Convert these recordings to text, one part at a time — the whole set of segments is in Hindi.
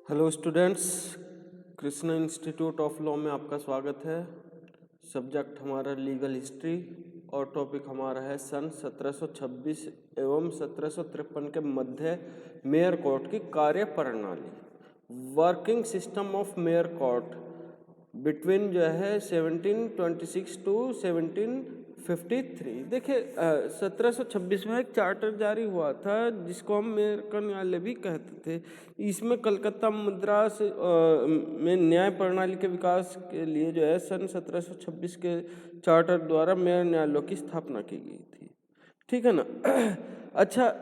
Hello students, Krishna institute of law में आपका स्वागत है। सब्जेक्ट हमारा लीगल हिस्ट्री और टॉपिक हमारा है सन 1726 एवं 1753 के मध्य मेयर कोर्ट की कार्य प्रणाली, working system of mayor court between जो है 1726 टू 1753। देखिए 1726 में एक चार्टर जारी हुआ था जिसको हम मेयर का न्यायालय भी कहते थे। इसमें कलकत्ता मद्रास में न्याय प्रणाली के विकास के लिए जो है सन 1726 के चार्टर द्वारा मेयर न्यायालयों की स्थापना की गई थी। ठीक है ना। अच्छा,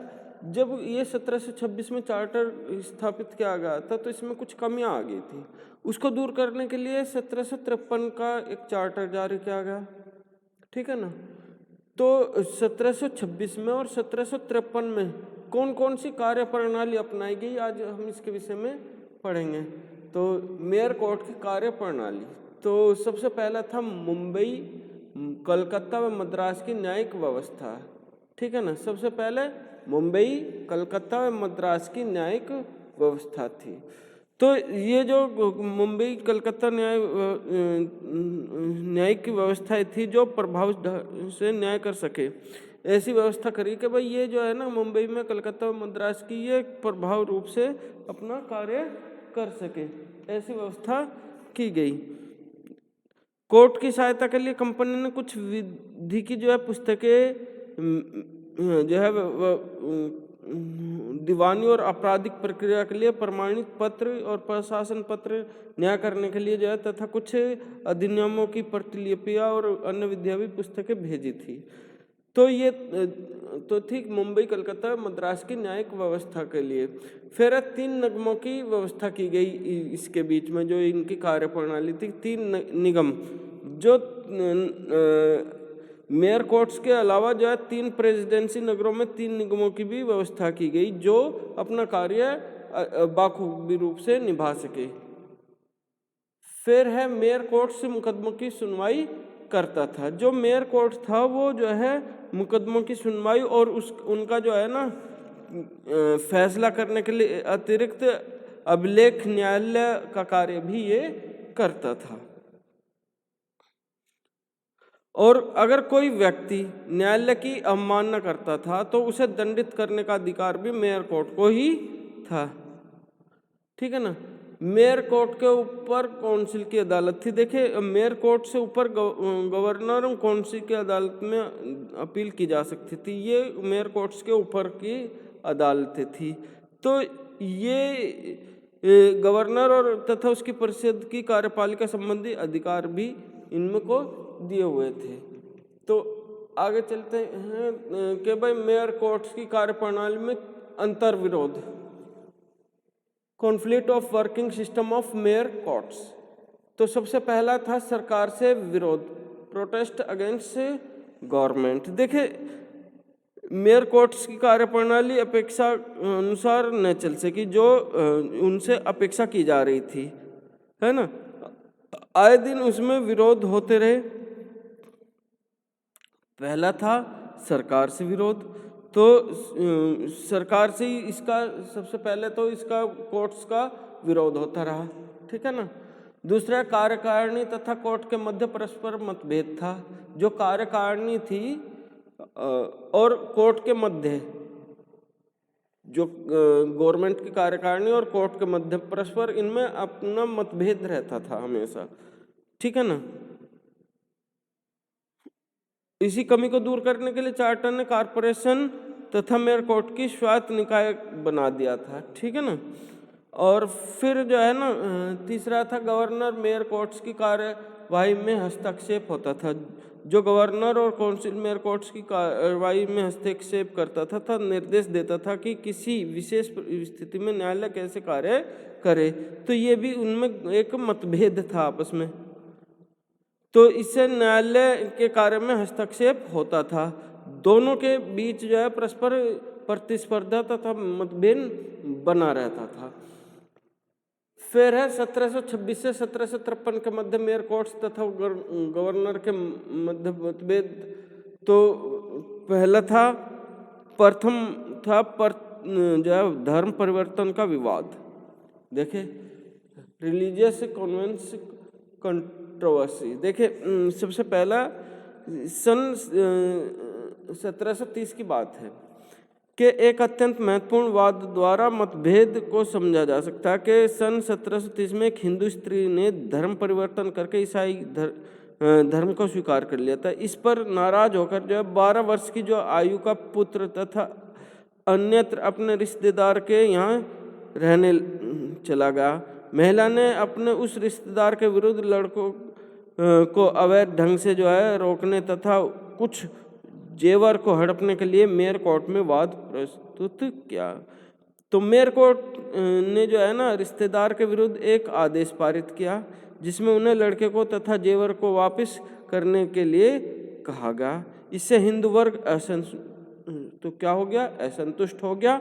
जब ये 1726 में चार्टर स्थापित किया गया था तो इसमें कुछ कमियां आ गई थी। उसको दूर करने के लिए 1753 का एक चार्टर जारी किया गया। ठीक है ना। तो 1726 में और 1753 में कौन कौन सी कार्य प्रणाली अपनाई गई, आज हम इसके विषय में पढ़ेंगे। तो मेयर कोर्ट की कार्य प्रणाली, तो सबसे पहला था मुंबई, कलकत्ता व मद्रास की न्यायिक व्यवस्था। ठीक है ना। सबसे पहले मुंबई, कलकत्ता व मद्रास की न्यायिक व्यवस्था थी। तो ये जो मुंबई कलकत्ता न्यायिक व्यवस्थाएं थी जो प्रभावी ढंग से न्याय कर सके, ऐसी व्यवस्था करी कि भाई ये जो है ना मुंबई में कलकत्ता और मद्रास की ये प्रभाव रूप से अपना कार्य कर सके, ऐसी व्यवस्था की गई। कोर्ट की सहायता के लिए कंपनी ने कुछ विधि की जो है पुस्तकें जो है दीवानी और आपराधिक प्रक्रिया के लिए प्रमाणित पत्र और प्रशासन पत्र न्याय करने के लिए जो है तथा कुछ अधिनियमों की प्रतिलिपियां और अन्य विद्यावी पुस्तकें भेजी थी। तो ये तो ठीक मुंबई कलकत्ता मद्रास की न्यायिक व्यवस्था के लिए। फिर 3 निगमों की व्यवस्था की गई इसके बीच में, जो इनकी कार्य प्रणाली थी। 3 निगम जो मेयर कोर्ट्स के अलावा जो है 3 प्रेसिडेंसी नगरों में 3 निगमों की भी व्यवस्था की गई जो अपना कार्य बाखूबी रूप से निभा सके। फिर है मेयर कोर्ट से मुकदमों की सुनवाई करता था। जो मेयर कोर्ट था वो जो है मुकदमों की सुनवाई और उनका जो है ना फैसला करने के लिए अतिरिक्त अभिलेख न्यायालय का कार्य भी ये करता था। और अगर कोई व्यक्ति न्यायालय की अवमानना करता था तो उसे दंडित करने का अधिकार भी मेयर कोर्ट को ही था। ठीक है ना। मेयर कोर्ट के ऊपर काउंसिल की अदालत थी। देखिए मेयर कोर्ट से ऊपर गवर्नर और काउंसिल की अदालत में अपील की जा सकती थी। ये मेयर कोर्ट्स के ऊपर की अदालतें थी। तो ये गवर्नर और तथा उसकी परिषद की कार्यपालिका संबंधी अधिकार भी इनमें को दिए हुए थे। तो आगे चलते हैं कि भाई मेयर कोर्ट्स की कार्यप्रणाली में अंतर विरोध, conflict of working system of mayor courts. तो सबसे पहला था सरकार से विरोध, प्रोटेस्ट अगेंस्ट गवर्नमेंट। देखिए मेयर कोर्ट्स की कार्यप्रणाली अपेक्षा अनुसार न चल सकी जो उनसे अपेक्षा की जा रही थी, है ना। आए दिन उसमें विरोध होते रहे। पहला था सरकार से विरोध, तो सरकार से ही इसका सबसे पहले तो इसका कोर्ट्स का विरोध होता रहा। ठीक है ना। दूसरा कार्यकारिणी तथा कोर्ट के मध्य परस्पर मतभेद था। जो कार्यकारिणी थी और कोर्ट के मध्य, जो गवर्नमेंट की कार्यकारिणी और कोर्ट के मध्य परस्पर इनमें अपना मतभेद रहता था हमेशा। ठीक है ना। इसी कमी को दूर करने के लिए चार्टर ने कारपोरेशन तथा मेयर कोर्ट की स्वायत्त निकाय बना दिया था। ठीक है ना। और फिर जो है ना तीसरा था गवर्नर मेयर कोर्ट्स की कार्यवाही में हस्तक्षेप होता था। जो गवर्नर और काउंसिल मेयर कोर्ट्स की कार्यवाही में हस्तक्षेप करता था निर्देश देता था कि किसी विशेष स्थिति में न्यायालय कैसे कार्य करे। तो ये भी उनमें एक मतभेद था आपस में, तो इससे न्यायालय के कार्य में हस्तक्षेप होता था। दोनों के बीच जो है परस्पर प्रतिस्पर्धा तथा मतभेद बना रहता था। फिर है 1726 से 1753 के मध्य मेयर कोर्ट्स तथा गवर्नर के मध्य मतभेद। तो पहला था, प्रथम था जो है धर्म परिवर्तन का विवाद। देखिए रिलीजियस कॉन्वेंस कंट्रोवर्सी। देखिए सबसे पहला सन 1730 की बात है कि एक अत्यंत महत्वपूर्ण वाद द्वारा मतभेद को समझा जा सकता है कि सन 1730 में एक हिंदू स्त्री ने धर्म परिवर्तन करके ईसाई धर्म को स्वीकार कर लिया था। इस पर नाराज होकर जो है 12 वर्ष की जो आयु का पुत्र तथा अन्यत्र अपने रिश्तेदार के यहाँ रहने चला गया। महिला ने अपने उस रिश्तेदार के विरुद्ध लड़कों को अवैध ढंग से जो है रोकने तथा कुछ जेवर को हड़पने के लिए मेयर कोर्ट में वाद प्रस्तुत किया। तो मेयर कोर्ट ने जो है ना रिश्तेदार के विरुद्ध एक आदेश पारित किया जिसमें उन्हें लड़के को तथा जेवर को वापस करने के लिए कहा गया। इससे हिंदू वर्ग असंतुष्ट हो गया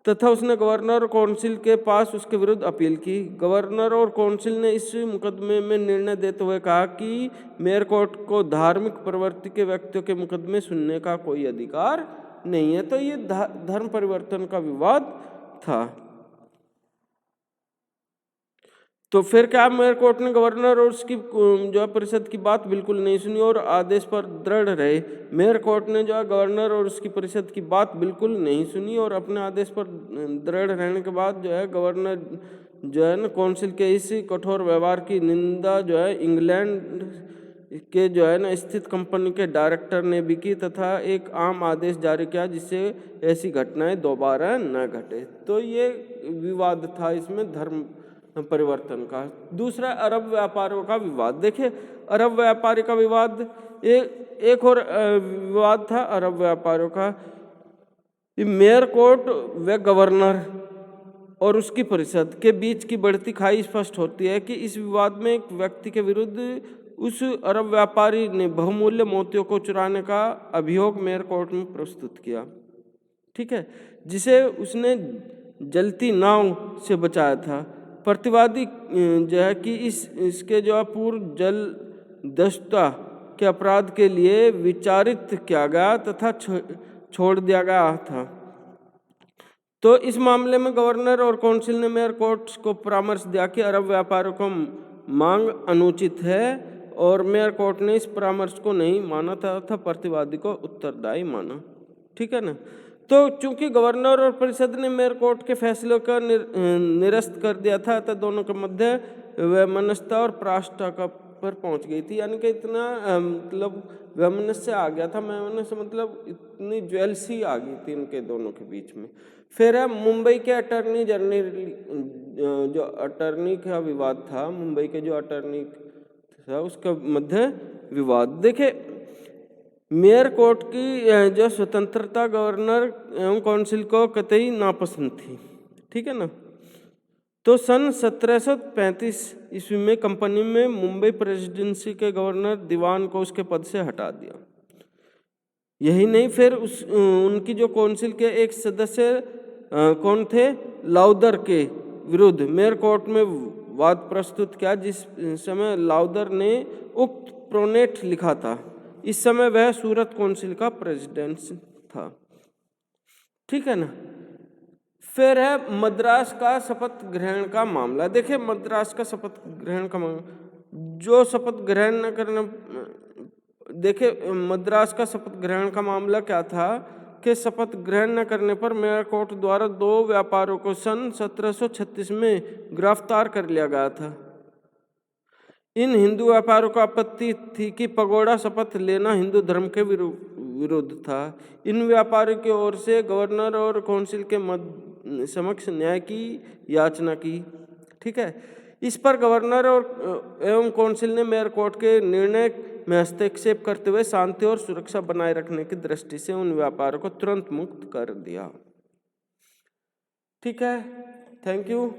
तथा उसने गवर्नर और काउंसिल के पास उसके विरुद्ध अपील की। गवर्नर और काउंसिल ने इस मुकदमे में निर्णय देते हुए कहा कि मेयर कोर्ट को धार्मिक प्रवृत्ति के व्यक्तियों के मुकदमे सुनने का कोई अधिकार नहीं है। तो ये धर्म परिवर्तन का विवाद था। तो फिर क्या मेयर कोर्ट ने गवर्नर और उसकी जो है परिषद की बात बिल्कुल नहीं सुनी और आदेश पर दृढ़ रहे। मेयर कोर्ट ने जो है गवर्नर और उसकी परिषद की बात बिल्कुल नहीं सुनी और अपने आदेश पर दृढ़ रहने के बाद जो है गवर्नर जो है ना काउंसिल के इस कठोर व्यवहार की निंदा जो है इंग्लैंड के जो है ना स्थित कंपनी के डायरेक्टर ने भी की तथा एक आम आदेश जारी किया जिससे ऐसी घटनाएं दोबारा न घटे। तो ये विवाद था इसमें धर्म परिवर्तन का। दूसरा अरब व्यापारियों का विवाद। देखिए अरब व्यापारी का विवाद एक और विवाद था अरब व्यापारियों का। मेयर कोर्ट व गवर्नर और उसकी परिषद के बीच की बढ़ती खाई स्पष्ट होती है कि इस विवाद में एक व्यक्ति के विरुद्ध उस अरब व्यापारी ने बहुमूल्य मोतियों को चुराने का अभियोग मेयर कोर्ट में प्रस्तुत किया। ठीक है, जिसे उसने जलती नाव से बचाया था। प्रतिवादी जो है कि इसके जो पूर्व जल दस्ता के अपराध के लिए विचारित किया गया तथा छोड़ दिया गया था। तो इस मामले में गवर्नर और काउंसिल ने मेयर कोर्ट को परामर्श दिया कि अरब व्यापारियों को मांग अनुचित है और मेयर कोर्ट ने इस परामर्श को नहीं माना तथा प्रतिवादी को उत्तरदायी माना। ठीक है ना। तो चूंकि गवर्नर और परिषद ने मेयर कोर्ट के फैसले का निरस्त कर दिया था तो दोनों के मध्य वैमनस्यता और पराकाष्ठा पर पहुंच गई थी। यानी कि इतना मतलब वैमनस्य आ गया था। वैमनस्य मतलब इतनी ज्वेलसी आ गई थी इनके दोनों के बीच में। फिर है मुंबई के अटर्नी जनरल जो अटर्नी का विवाद था, मुंबई के जो अटर्नी था उसका मध्य विवाद। देखिए मेयर कोर्ट की जो स्वतंत्रता गवर्नर एवं काउंसिल को कतई नापसंद थी। ठीक है ना। तो सन 1735 ईस्वी में कंपनी में मुंबई प्रेसिडेंसी के गवर्नर दीवान को उसके पद से हटा दिया। यही नहीं, फिर उनकी जो काउंसिल के एक सदस्य कौन थे, लाउदर के विरुद्ध मेयर कोर्ट में वाद प्रस्तुत किया। जिस समय लाउदर ने उक्त प्रोनेट लिखा था, इस समय वह सूरत काउंसिल का प्रेसिडेंट था। ठीक है ना। फिर है मद्रास का शपथ ग्रहण का मामला। देखिए मद्रास का शपथ ग्रहण का मामला, जो शपथ ग्रहण न करने, देखिए मद्रास का शपथ ग्रहण का मामला क्या था कि शपथ ग्रहण न करने पर मेयर कोर्ट द्वारा 2 व्यापारियों को सन 1736 में गिरफ्तार कर लिया गया था। इन हिंदू व्यापारियों को आपत्ति थी कि पगोड़ा शपथ लेना हिंदू धर्म के विरुद्ध था। इन व्यापारियों की ओर से गवर्नर और काउंसिल के समक्ष न्याय की याचना की। ठीक है। इस पर गवर्नर और एवं काउंसिल ने मेयर कोर्ट के निर्णय में हस्तक्षेप करते हुए शांति और सुरक्षा बनाए रखने की दृष्टि से उन व्यापारियों को तुरंत मुक्त कर दिया। ठीक है, थैंक यू।